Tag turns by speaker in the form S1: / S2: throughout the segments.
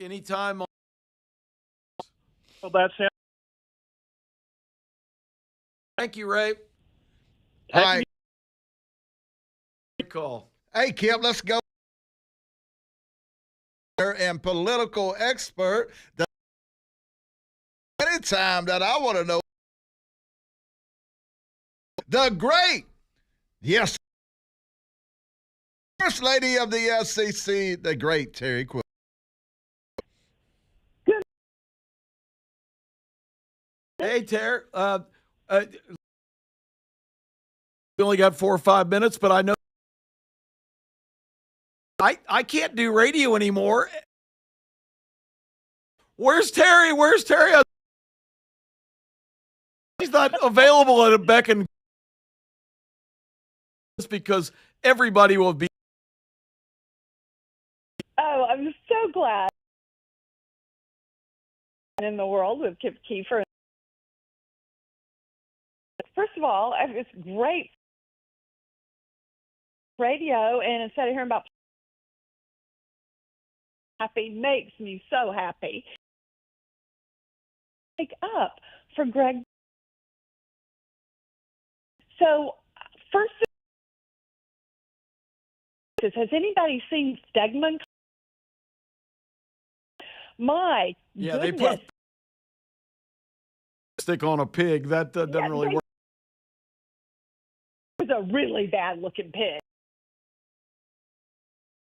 S1: Anytime.
S2: Well, that's it.
S1: Thank you, Ray.
S3: All right.
S1: Good call.
S3: Hey, Kip, let's go. And political expert. Anytime that I want to know. The great, yes, First Lady of the SEC, the great Terry Quill.
S1: Hey, Terry. We only got 4 or 5 minutes, but I know I can't do radio anymore. Where's Terry? Where's Terry? He's not available at a beck and because everybody will be.
S4: Oh, I'm so glad in the world with Kip Keefer. First of all, it's great radio, and instead of hearing about happy makes me so happy. Take up for Greg. So first, has anybody seen Stegman? My
S1: Yeah,
S4: goodness.
S1: they put stick on a pig. That doesn't really work.
S4: It was a really bad looking pig.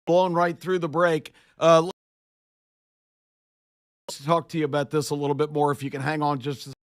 S1: Blown right through the break. Let's talk to you about this a little bit more if you can hang on just a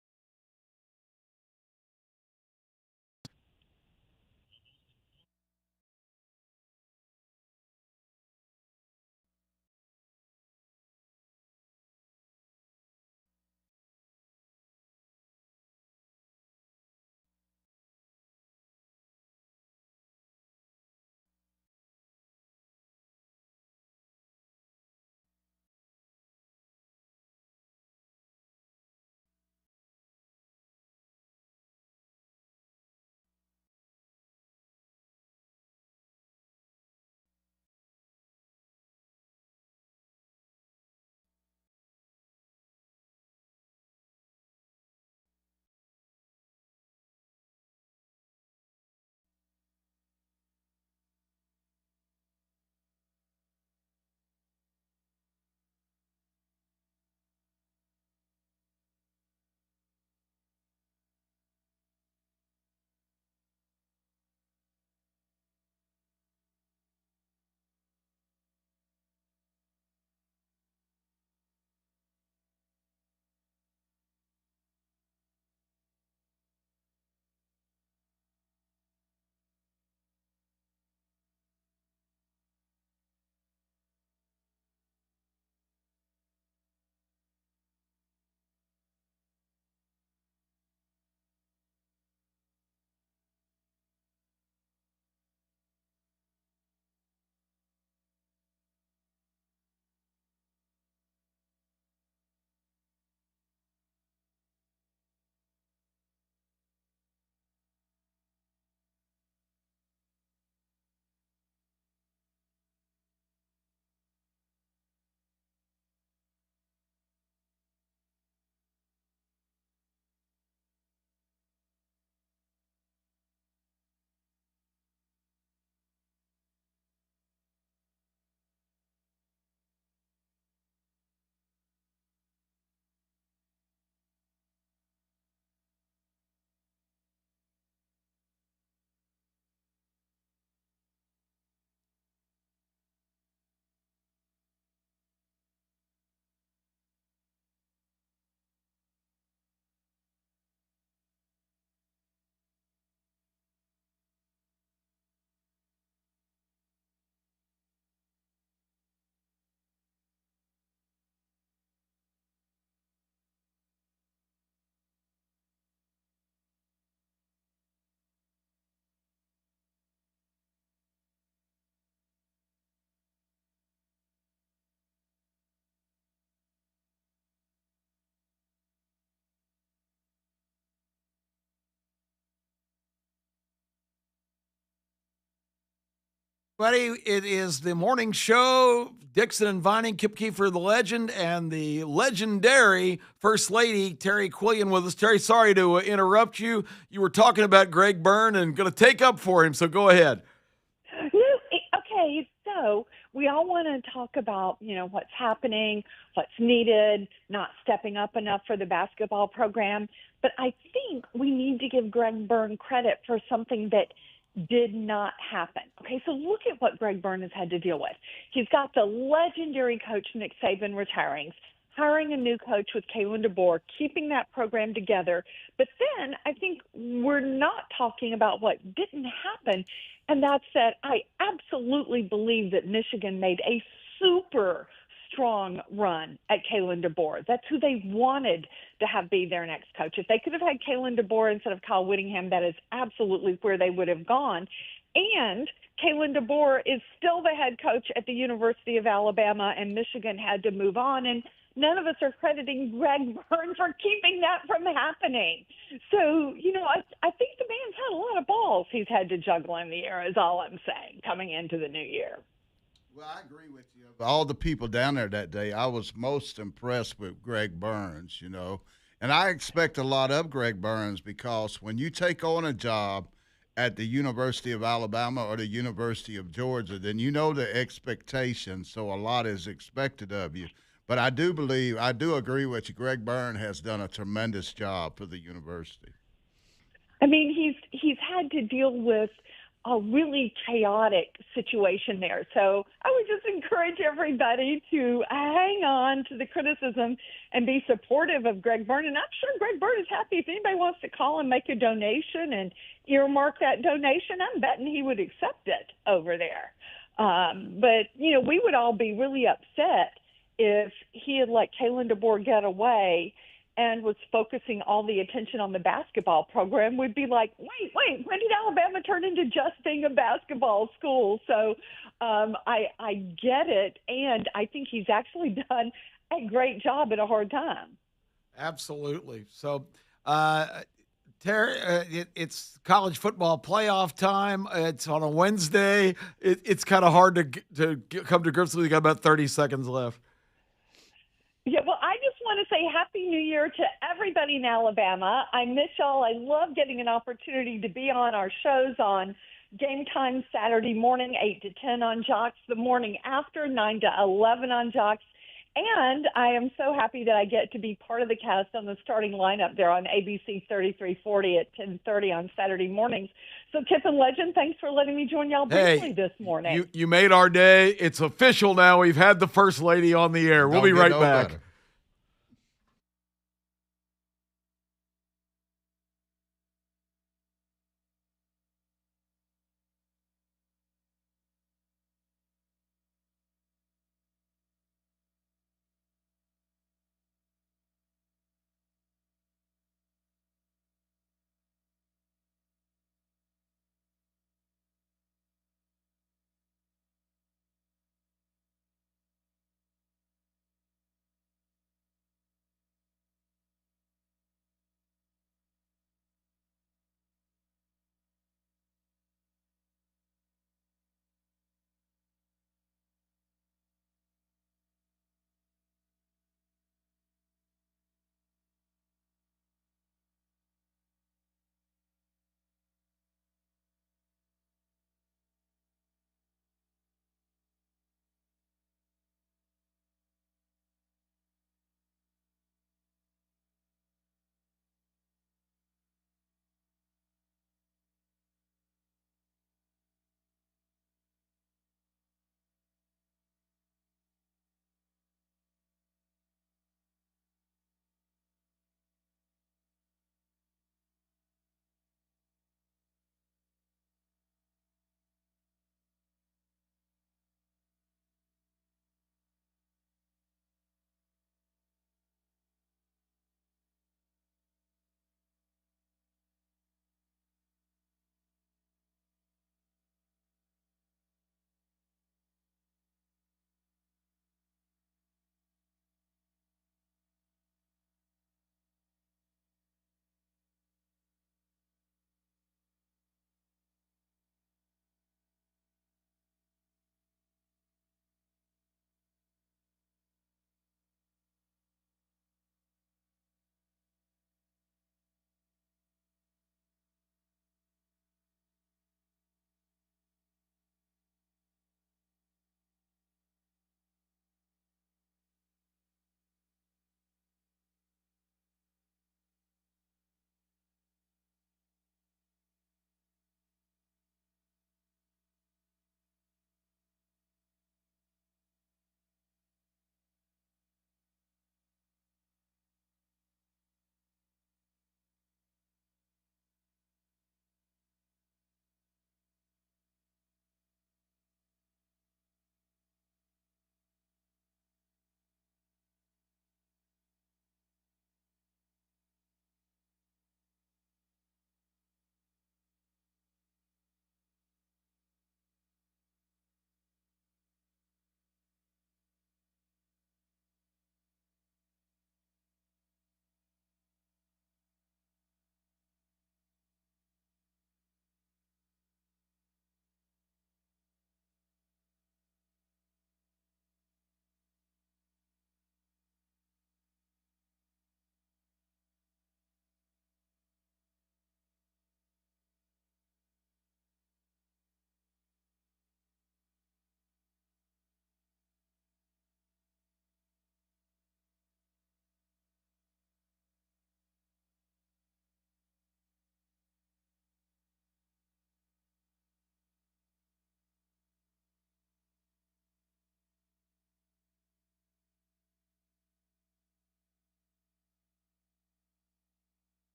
S1: Buddy, it is the morning show. Dixon and Vining, Kip Keefer, the legend, and the legendary First Lady, Terry Quillian, with us. Terry, sorry to interrupt you. You were talking about Greg Byrne and going to take up for him, so go ahead.
S4: Okay, so we all want to talk about, what's happening, what's needed, not stepping up enough for the basketball program. But I think we need to give Greg Byrne credit for something that did not happen. Okay, so look at what Greg Byrne has had to deal with. He's got the legendary coach Nick Saban retiring, hiring a new coach with Kalen DeBoer, keeping that program together. But then I think we're not talking about what didn't happen, and that's that I absolutely believe that Michigan made a super strong run at Kalen DeBoer. That's who they wanted to have be their next coach. If they could have had Kalen DeBoer instead of Kyle Whittingham, that is absolutely where they would have gone. And Kalen DeBoer is still the head coach at the University of Alabama, and Michigan had to move on. And none of us are crediting Greg Byrne for keeping that from happening. So, I think the man's had a lot of balls he's had to juggle in the air, is all I'm saying, coming into the new year.
S3: Well, I agree with you. All the people down there that day, I was most impressed with Greg Burns, And I expect a lot of Greg Burns because when you take on a job at the University of Alabama or the University of Georgia, then you know the expectations, so a lot is expected of you. But I do agree with you. Greg Byrne has done a tremendous job for the university.
S4: I mean, he's had to deal with a really chaotic situation there. So I would just encourage everybody to hang on to the criticism and be supportive of Greg Byrne. And I'm sure Greg Byrne is happy if anybody wants to call and make a donation and earmark that donation. I'm betting he would accept it over there. But we would all be really upset if he had let Kalen DeBoer get away and was focusing all the attention on the basketball program. We'd be like, wait, when did Alabama turn into just being a basketball school? So I get it, and I think he's actually done a great job at a hard time.
S1: Absolutely. So, Terry, it's college football playoff time. It's on a Wednesday. It's kind of hard to come to grips with. You got about 30 seconds left.
S4: Yeah, well, I just want to say Happy New Year to everybody in Alabama. I miss y'all. I love getting an opportunity to be on our shows on Game Time Saturday morning, 8 to 10 on Jocks, the morning after, 9 to 11 on Jocks. And I am so happy that I get to be part of the cast on the starting lineup there on ABC 3340 at 10:30 on Saturday mornings. So, Kip and Legend, thanks for letting me join y'all briefly this morning.
S1: You made our day. It's official now. We've had the First Lady on the air. We'll be right back.
S3: Better.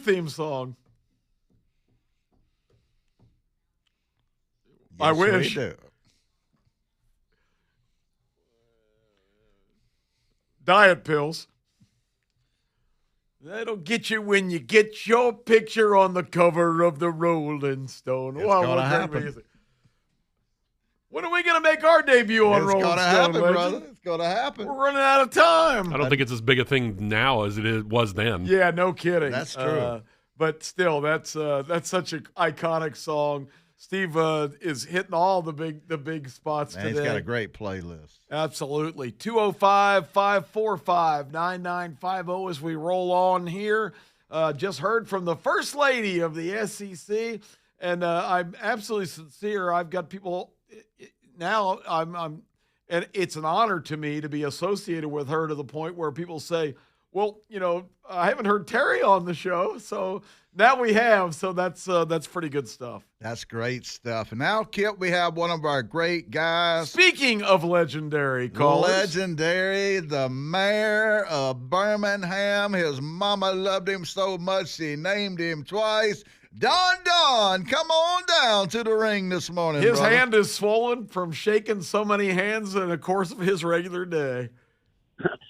S1: theme song. I
S3: Yes, we
S1: wish.
S3: do.
S1: Diet pills. That'll get you when you get your picture on the cover of the Rolling Stone.
S3: It's
S1: Wow,
S3: gonna
S1: what great
S3: happen.
S1: music. When are we going to make our debut on
S3: It's
S1: Rolling
S3: gonna
S1: Stone,
S3: happen,
S1: legend?
S3: brother. It's gonna happen.
S1: We're running out of time.
S2: I don't think it's as big a thing now as was then.
S1: Yeah, no kidding.
S3: That's true.
S1: But still, that's such an iconic song. Steve is hitting all the big spots
S3: Man,
S1: today.
S3: he's got a great playlist.
S1: Absolutely. 205-545-9950 as we roll on here. Just heard from the First Lady of the SEC, and I'm absolutely sincere. I've got people now. I'm, and it's an honor to me to be associated with her to the point where people say, "Well, I haven't heard Terry on the show, so now we have." So that's pretty good stuff.
S3: That's great stuff. And now, Kip, we have one of our great guys.
S1: Speaking of legendary callers,
S3: Legendary, the mayor of Birmingham. His mama loved him so much she named him twice. Don, come on down to the ring this morning,
S1: his
S3: brother.
S1: hand is swollen from shaking so many hands in the course of his regular day.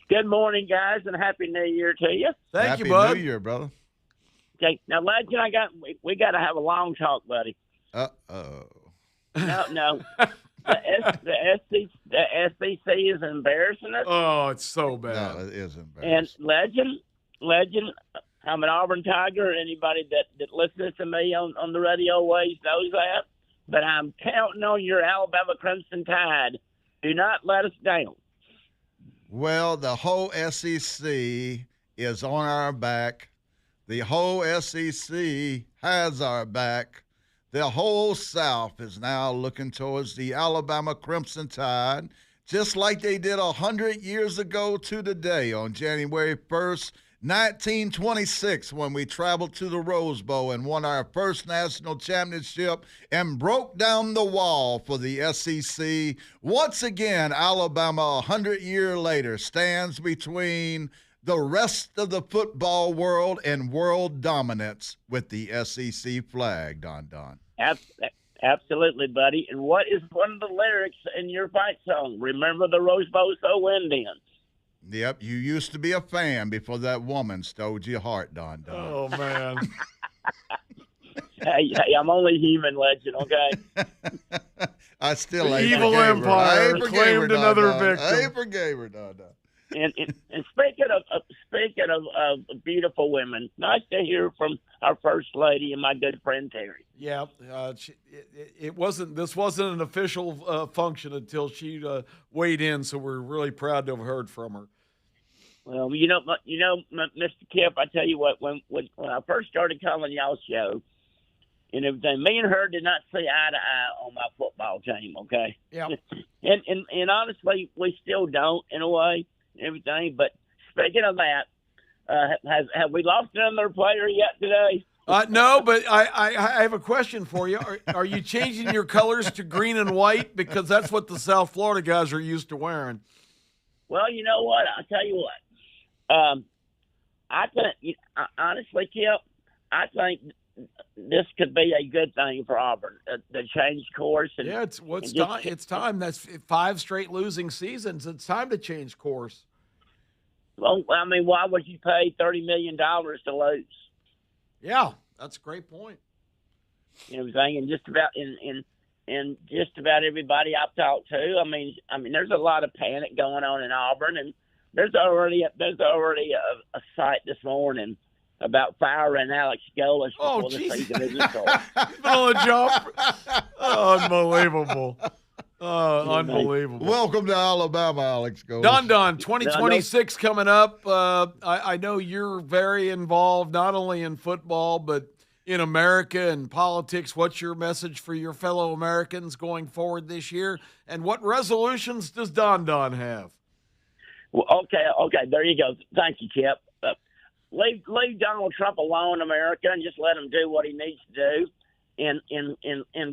S5: Good morning, guys, and Happy New Year to you.
S1: Thank
S3: Happy
S1: you, bud.
S3: New Year, brother.
S5: Okay, now, Legend, we got to have a long talk, buddy.
S3: Uh-oh.
S5: No. The SEC is embarrassing us.
S1: Oh, it's so bad.
S3: No, it is
S5: And
S3: embarrassing.
S5: Legend, I'm an Auburn Tiger. Anybody that listens to me on the radio always knows that. But I'm counting on your Alabama Crimson Tide. Do not let us down.
S3: Well, the whole SEC is on our back. The whole SEC has our back. The whole South is now looking towards the Alabama Crimson Tide, just like they did 100 years ago to the day on January 1st, 1926, when we traveled to the Rose Bowl and won our first national championship and broke down the wall for the SEC. Once again, Alabama, 100 years later, stands between the rest of the football world and world dominance with the SEC flag, Don.
S5: Absolutely, buddy. And what is one of the lyrics in your fight song? Remember the Rose Bowl so Indians.
S3: Yep, you used to be a fan before that woman stole your heart, Don.
S1: Oh, man.
S5: Hey, I'm only human, Legend, okay?
S3: I still
S1: The
S3: ain't
S1: evil
S3: forgave her.
S1: empire
S3: I ain't forgave
S1: claimed
S3: her, Don.
S1: another
S3: I
S1: victim.
S3: ain't forgave her, Don.
S5: And speaking of beautiful women, nice to hear from our First Lady and my good friend Terry.
S1: Yeah, this wasn't an official function until she weighed in, so we're really proud to have heard from her.
S5: Well, Mr. Kip, I tell you what, when I first started calling y'all's show and everything, me and her did not see eye to eye on my football team, okay?
S1: Yeah.
S5: And honestly, we still don't in a way, and everything. But speaking of that, have we lost another player yet today?
S1: No, but I have a question for you. Are you changing your colors to green and white? Because that's what the South Florida guys are used to wearing.
S5: Well, you know what? I'll tell you what. I think, honestly, Kip, I think this could be a good thing for Auburn to change course. And,
S1: Yeah, it's time. That's 5 straight losing seasons. It's time to change course.
S5: Well, I mean, why would you pay $30 million to lose?
S1: Yeah, that's a great point.
S5: You know what I'm saying? And just about everybody I've talked to, I mean, there's a lot of panic going on in Auburn, and there's already a site this morning about firing Alex Golesh before the season is started.
S1: Been on the job. Unbelievable. Unbelievable.
S3: Welcome to Alabama, Alex Golesh.
S1: Don, 2026 coming up. I know you're very involved not only in football but in America and politics. What's your message for your fellow Americans going forward this year? And what resolutions does Don have?
S5: Well, okay, there you go. Thank you, Chip. Leave Donald Trump alone, America, and just let him do what he needs to do, and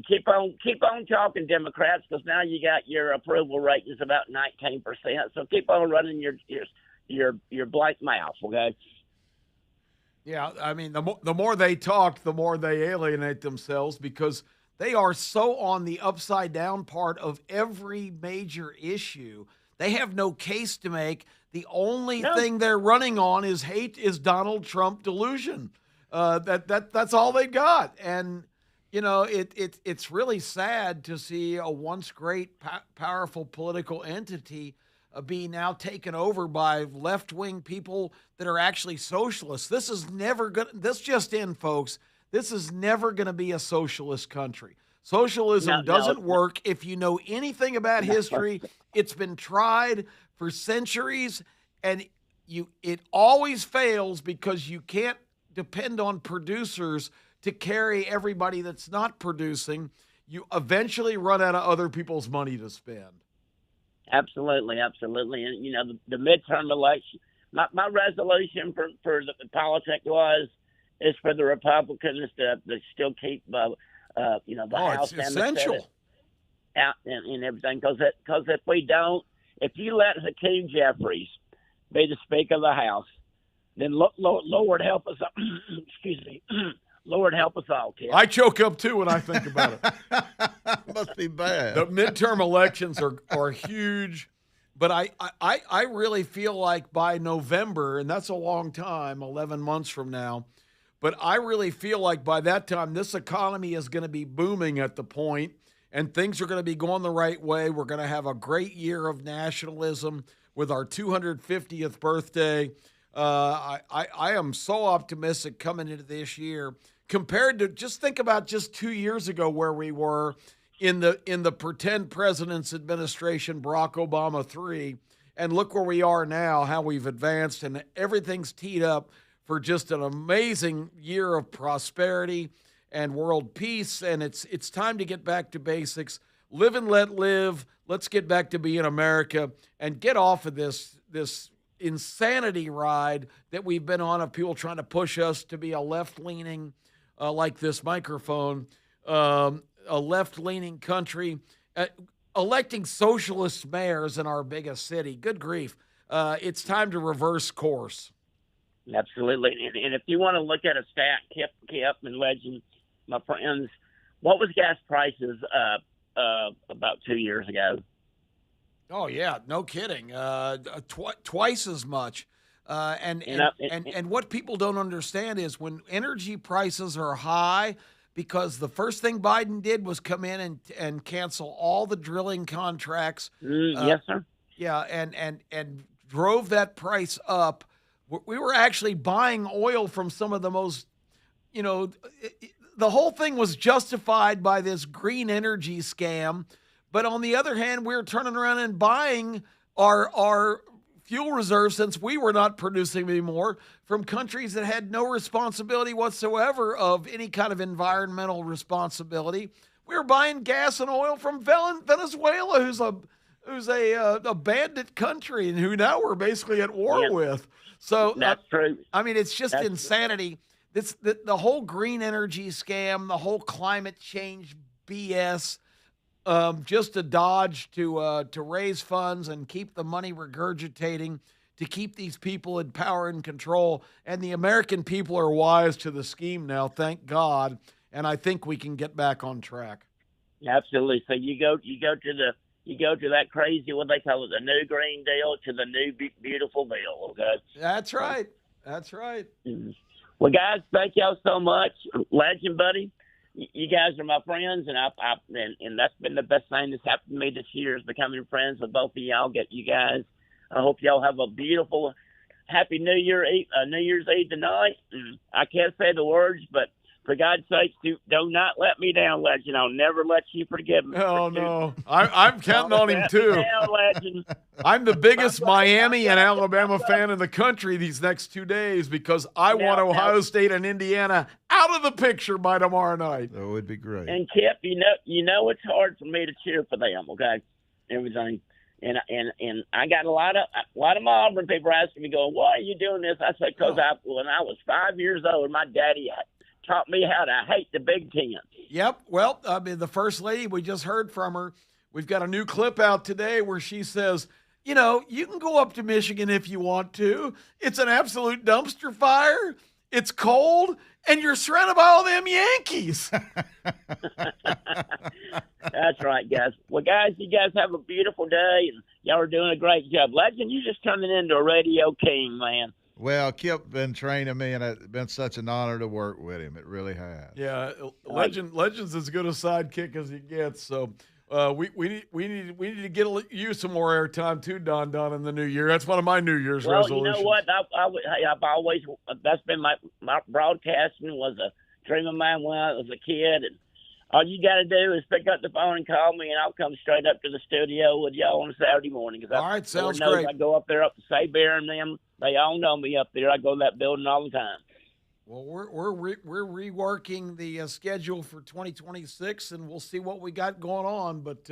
S5: keep on talking Democrats, because now you got your approval rate is about 19%. So keep on running your blank mouth, okay?
S1: Yeah, I mean, the more they talk, the more they alienate themselves because they are so on the upside down part of every major issue. They have no case to make. The only
S5: No.
S1: thing they're running on is hate, is Donald Trump delusion. That's all they got. And you know, it's really sad to see a once great, powerful political entity be now taken over by left-wing people that are actually socialists. This is never going. This just in, folks. This is never going to be a socialist country. Socialism doesn't work. If you know anything about history, it's been tried for centuries, and it always fails because you can't depend on producers to carry everybody that's not producing. You eventually run out of other people's money to spend.
S5: Absolutely. And, you know, the midterm election, my resolution for the politics is for the Republicans to still keep, the House and
S1: essential.
S5: the Senate out and everything. Because if we don't, if you let Hakeem Jeffries be the Speaker of the House, then Lord help us. Excuse me. Lord help us all, kid.
S1: I choke up too when I think about it.
S3: Must be bad.
S1: The midterm elections are huge, but I really feel like by November, and that's a long time, 11 months from now, but I really feel like by that time this economy is going to be booming at the point, and things are going to be going the right way. We're going to have a great year of nationalism with our 250th birthday. I am so optimistic coming into this year. Compared to, just think about just 2 years ago where we were in the pretend president's administration, Barack Obama 3, and look where we are now, how we've advanced, and everything's teed up for just an amazing year of prosperity and world peace. And it's time to get back to basics. Live and let live. Let's get back to being America and get off of this insanity ride that we've been on of people trying to push us to be a left-leaning, like this microphone, a left-leaning country, electing socialist mayors in our biggest city. Good grief. It's time to reverse course.
S5: Absolutely. And if you want to look at a stat, Kip and Legend, my friends, what was gas prices about 2 years ago?
S1: Oh, yeah, no kidding. Twice as much. And what people don't understand is when energy prices are high, because the first thing Biden did was come in and cancel all the drilling contracts.
S5: Yes, sir.
S1: Yeah, and drove that price up. We were actually buying oil from some of the most, the whole thing was justified by this green energy scam. But on the other hand, we're turning around and buying our fuel reserves, since we were not producing anymore, from countries that had no responsibility whatsoever of any kind of environmental responsibility. We were buying gas and oil from Venezuela, who's a bandit country and who now we're basically at war with. So
S5: that's true.
S1: I mean, it's just
S5: That's
S1: insanity. The whole green energy scam, the whole climate change BS. Just a dodge to raise funds and keep the money regurgitating, to keep these people in power and control. And the American people are wise to the scheme now, thank God. And I think we can get back on track.
S5: Absolutely. So you go to that crazy, what they call it, the new Green Deal to the new beautiful bill. Okay.
S1: That's right. That's right.
S5: Mm-hmm. Well, guys, thank y'all so much. Legend, buddy. You guys are my friends, and that's been the best thing that's happened to me this year is becoming friends with both of y'all. Get you guys. I hope y'all have a beautiful, happy New Year's Eve tonight. I can't say the words, but for God's sake, do not let me down, Legend. I'll never let you forgive me.
S1: Oh, no. I'm counting on him, too.
S5: Down, Legend.
S1: I'm the biggest Miami and Alabama fan in the country these next 2 days because I want Ohio State and Indiana out of the picture by tomorrow night.
S3: That would be great.
S5: And Kip, you know it's hard for me to cheer for them, okay? Everything. And I got a lot of my Auburn people asking me, going, "Why are you doing this?" I said, "Because when I was 5 years old, my daddy taught me how to hate the Big Ten."
S1: Yep. Well, I mean, the First Lady, we just heard from her. We've got a new clip out today where she says, you can go up to Michigan if you want to. It's an absolute dumpster fire. it's cold, and you're surrounded by all them Yankees.
S5: That's right, guys. Well, guys, you guys have a beautiful day, and y'all are doing a great job. Legend, you just turning into a radio king, man.
S3: Well, Kip been training me, and it's been such an honor to work with him. It really has.
S1: Yeah, Legend's as good a sidekick as he gets. So we need to get you some more airtime too, Don in the new year. That's one of my New Year's resolutions.
S5: Well, you know what? I've always, that's been my broadcasting was a dream of mine when I was a kid, and all you got to do is pick up the phone and call me, and I'll come straight up to the studio with y'all on a Saturday morning.
S1: All right, sounds great.
S5: I go up there up to Saybear and them. They all know me up there. I go to that building all the time.
S1: Well, we're reworking the schedule for 2026, and we'll see what we got going on. But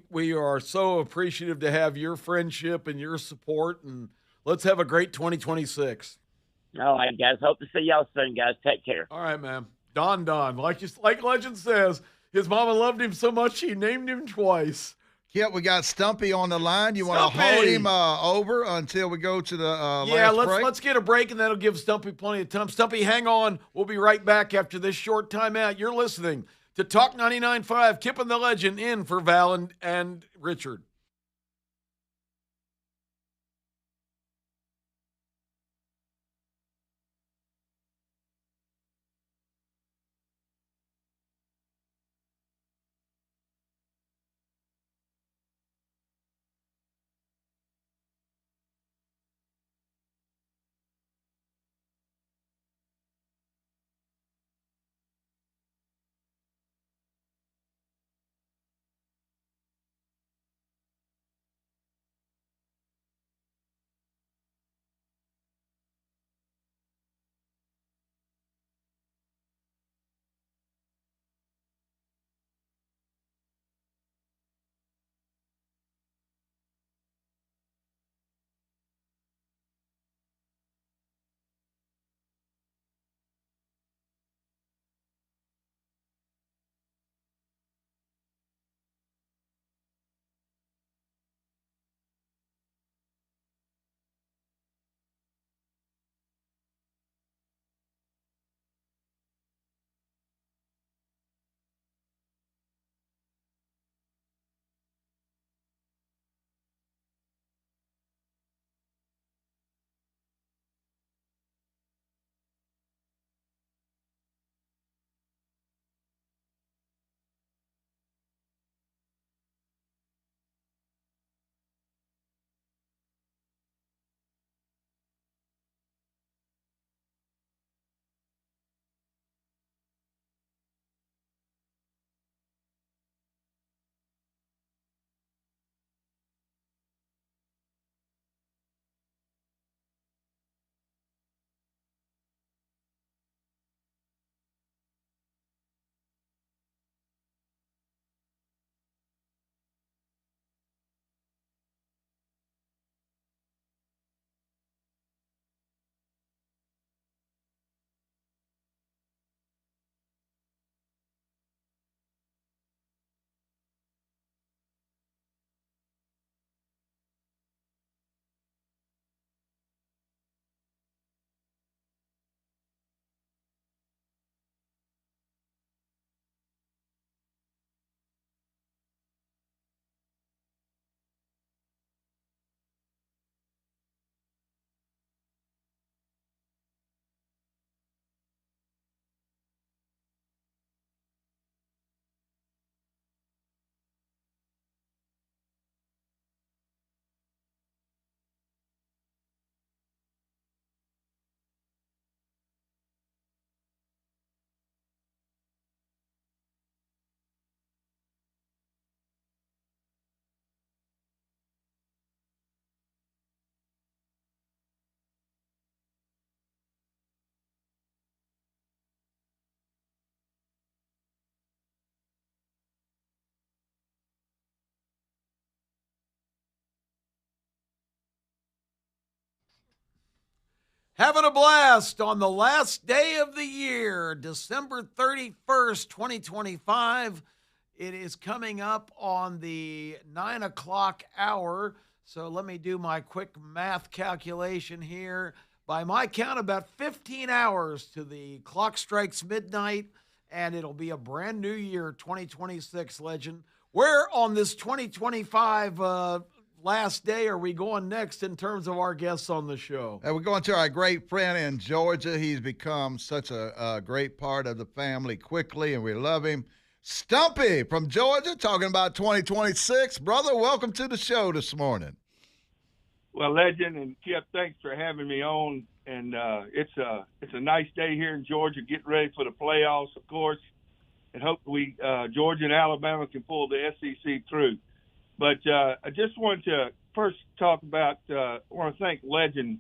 S1: we are so appreciative to have your friendship and your support, and let's have a great 2026.
S5: All right, guys. Hope to see y'all soon, guys. Take care.
S1: All right, man. Don, like Legend says, his mama loved him so much she named him twice.
S3: Kip, we got Stumpy on the line. You want to hold him over until we go to the last break?
S1: Let's get a break, and that'll give Stumpy plenty of time. Stumpy, hang on. We'll be right back after this short timeout. You're listening to Talk 99.5, Kip and the Legend in for Val and Richard. Having a blast on the last day of the year, December 31st, 2025. It is coming up on the 9 o'clock hour. So let me do my quick math calculation here. by my count, about 15 hours to the clock strikes midnight, and it'll be a brand new year, 2026, Legend. Where on this 2025 last day are we going next in terms of our guests on the show?
S3: We're going to our great friend in Georgia. He's become such a great part of the family quickly, and we love him. Stumpy from Georgia, talking about 2026. Brother, welcome to the show this morning.
S6: Well, Legend and Kip, thanks for having me on. And it's a nice day here in Georgia, getting ready for the playoffs, of course, and hope Georgia and Alabama can pull the SEC through. But I just wanted to first talk about. I want to thank Legend.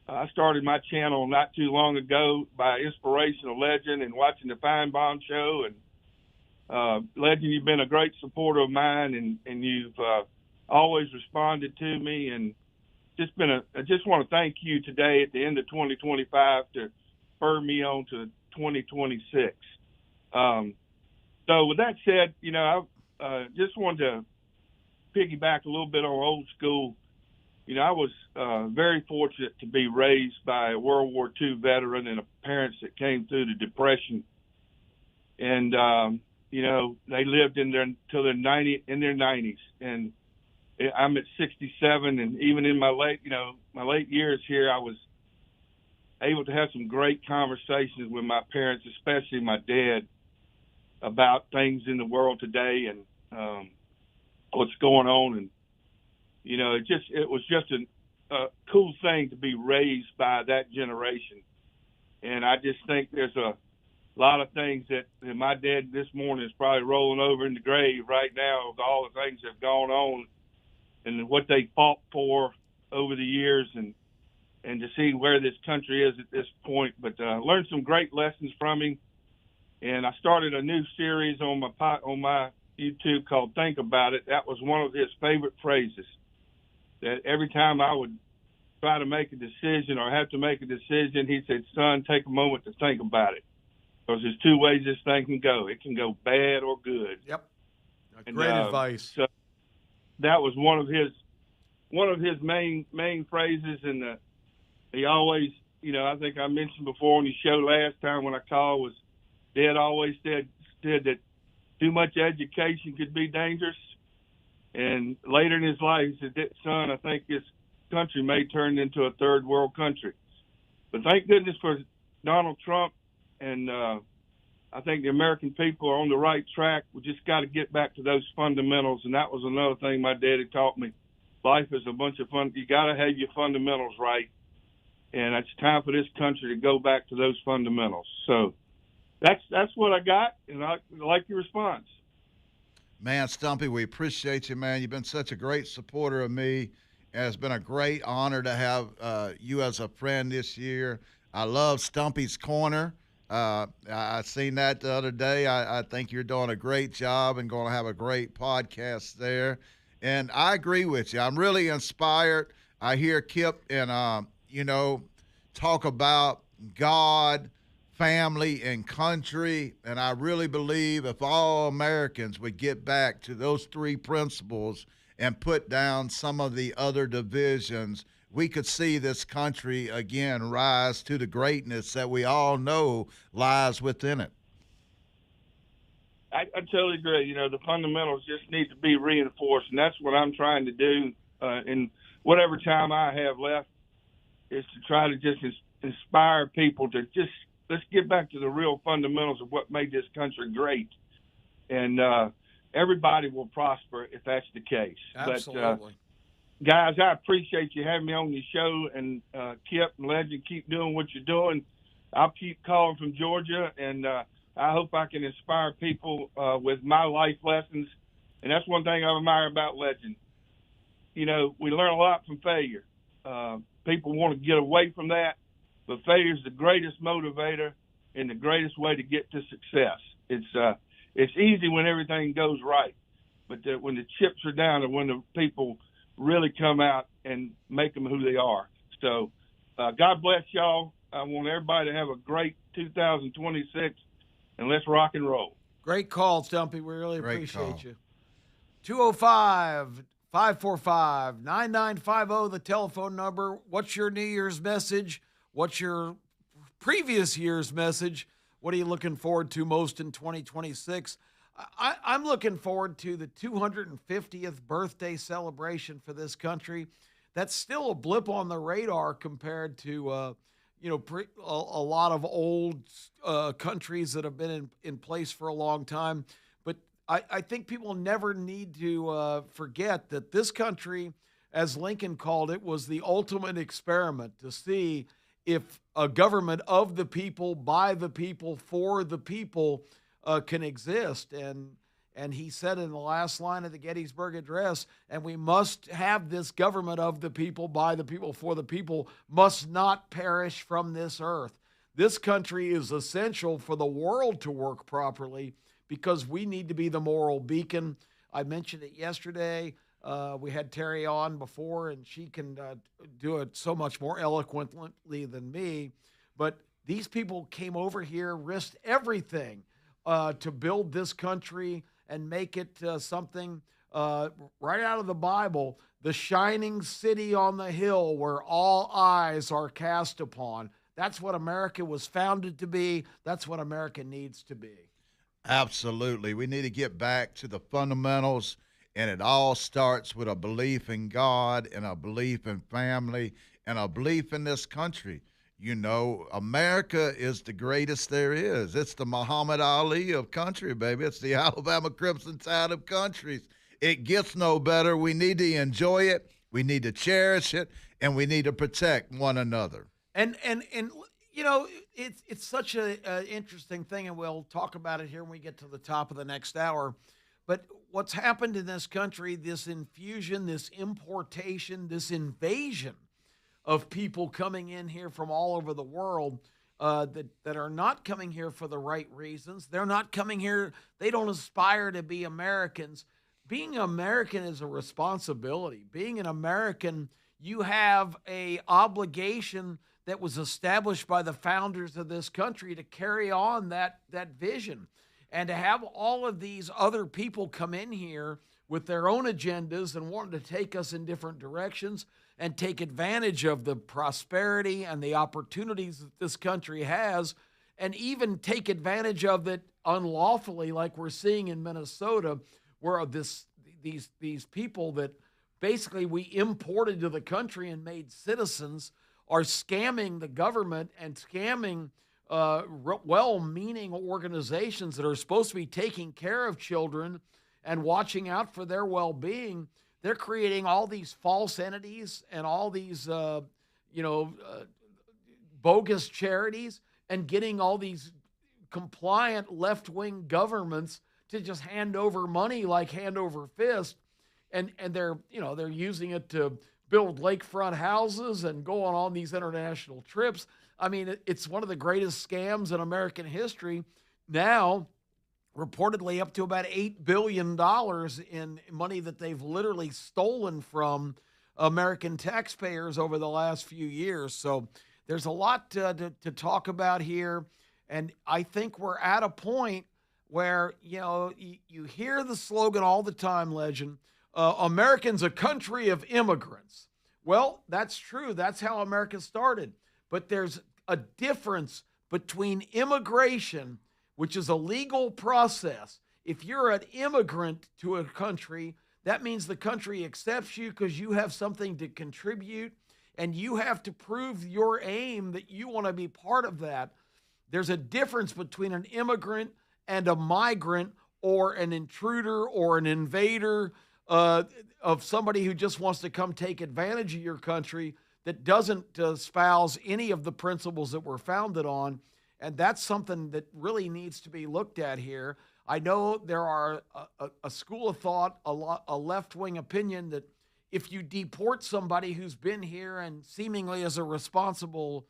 S6: I started my channel not too long ago by inspiration of Legend and watching the Feinbaum show. And Legend, you've been a great supporter of mine, and you've always responded to me. And I just want to thank you today at the end of 2025 to spur me on to 2026. So with that said, I just wanted to piggyback a little bit on old school. I was very fortunate to be raised by a World War II veteran and parents that came through the Depression. And, they lived in their 90s. And I'm at 67, and even in my late years here, I was able to have some great conversations with my parents, especially my dad, about things in the world today and what's going on. And it was just a cool thing to be raised by that generation. And I just think there's a lot of things that my dad this morning is probably rolling over in the grave right now with all the things that have gone on and what they fought for over the years, and to see where this country is at this point. But learned some great lessons from him. And I started a new series on my YouTube called Think About It. That was one of his favorite phrases, that every time I would try to make a decision or have to make a decision, he said, son, take a moment to think about it. Because there's two ways this thing can go. It can go bad or good.
S1: Yep. Great advice.
S6: So that was one of his main phrases, and he always, I think I mentioned before on the show last time when I called, was Dad always said that too much education could be dangerous. And later in his life, he said, son, I think this country may turn into a third world country. But thank goodness for Donald Trump, and I think the American people are on the right track. We just got to get back to those fundamentals, and that was another thing my daddy taught me. Life is a bunch of fun. You got to have your fundamentals right, and it's time for this country to go back to those fundamentals. So that's what I got, and I like your response.
S3: Man, Stumpy, we appreciate you, man. You've been such a great supporter of me, and it's been a great honor to have you as a friend this year. I love Stumpy's Corner. I seen that the other day. I think you're doing a great job and going to have a great podcast there. And I agree with you. I'm really inspired. I hear Kip and, talk about God, family, and country. And I really believe if all Americans would get back to those three principles and put down some of the other divisions, we could see this country again rise to the greatness that we all know lies within it.
S6: I totally agree. The fundamentals just need to be reinforced, and that's what I'm trying to do in whatever time I have left, is to try to just inspire people to just let's get back to the real fundamentals of what made this country great. And everybody will prosper if that's the case.
S1: Absolutely.
S6: But, guys, I appreciate you having me on your show, and Kip and Legend, keep doing what you're doing. I'll keep calling from Georgia, and I hope I can inspire people with my life lessons. And that's one thing I admire about Legend. We learn a lot from failure. People want to get away from that, but failure is the greatest motivator and the greatest way to get to success. It's easy when everything goes right, but when the chips are down and when the people really come out and make them who they are. So God bless y'all. I want everybody to have a great 2026, and let's rock and roll.
S1: Great call, Stumpy. We really
S3: Great
S1: appreciate
S3: call.
S1: you. 205 545-9950, the telephone number. What's your New Year's message? What's your previous year's message? What are you looking forward to most in 2026? I'm looking forward to the 250th birthday celebration for this country. That's still a blip on the radar compared to, a lot of old countries that have been in place for a long time. But I think people never need to forget that this country, as Lincoln called it, was the ultimate experiment to see if a government of the people, by the people, for the people can exist. And he said in the last line of the Gettysburg Address, and we must have this government of the people, by the people, for the people, must not perish from this earth. This country is essential for the world to work properly because we need to be the moral beacon. I mentioned it yesterday. We had Terry on before, and she can do it so much more eloquently than me. But these people came over here, risked everything to build this country and make it something right out of the Bible, the shining city on the hill where all eyes are cast upon. That's what America was founded to be. That's what America needs to be.
S3: Absolutely. We need to get back to the fundamentals, and it all starts with a belief in God and a belief in family and a belief in this country. You know, America is the greatest there is. It's the Muhammad Ali of country, baby. It's the Alabama Crimson Tide of countries. It gets no better. We need to enjoy it. We need to cherish it, and we need to protect one another.
S1: And it's such an interesting thing, and we'll talk about it here when we get to the top of the next hour. But what's happened in this country, this infusion, this importation, this invasion of people coming in here from all over the world that are not coming here for the right reasons. They're not coming here. They don't aspire to be Americans. Being American is a responsibility. Being an American, you have a obligation that was established by the founders of this country to carry on that vision. And to have all of these other people come in here with their own agendas and wanting to take us in different directions and take advantage of the prosperity and the opportunities that this country has, and even take advantage of it unlawfully, like we're seeing in Minnesota, where these people that basically we imported to the country and made citizens are scamming the government and scamming well-meaning organizations that are supposed to be taking care of children and watching out for their well-being. They're creating all these false entities and all these, bogus charities and getting all these compliant left-wing governments to just hand over money like hand over fist. And they're using it to build lakefront houses and go on these international trips. I mean, it's one of the greatest scams in American history. Now, reportedly up to about $8 billion in money that they've literally stolen from American taxpayers over the last few years. So there's a lot to talk about here. And I think we're at a point where, you hear the slogan all the time, Legend, Americans a country of immigrants. Well, that's true. That's how America started. But there's a difference between immigration, which is a legal process. If you're an immigrant to a country, that means the country accepts you because you have something to contribute, and you have to prove your aim that you want to be part of that. There's a difference between an immigrant and a migrant or an intruder or an invader of somebody who just wants to come take advantage of your country that doesn't espouse any of the principles that we're founded on. And that's something that really needs to be looked at here. I know there are a school of thought, a left-wing opinion that if you deport somebody who's been here and seemingly as a responsible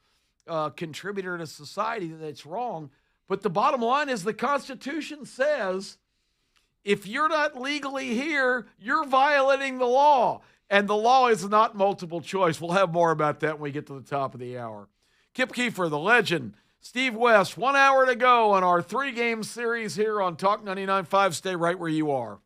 S1: contributor to society, that's wrong. But the bottom line is the Constitution says if you're not legally here, you're violating the law. And the law is not multiple choice. We'll have more about that when we get to the top of the hour. Kip Keefer, the legend, Steve West, 1 hour to go on our 3-game series here on Talk 99.5. Stay right where you are.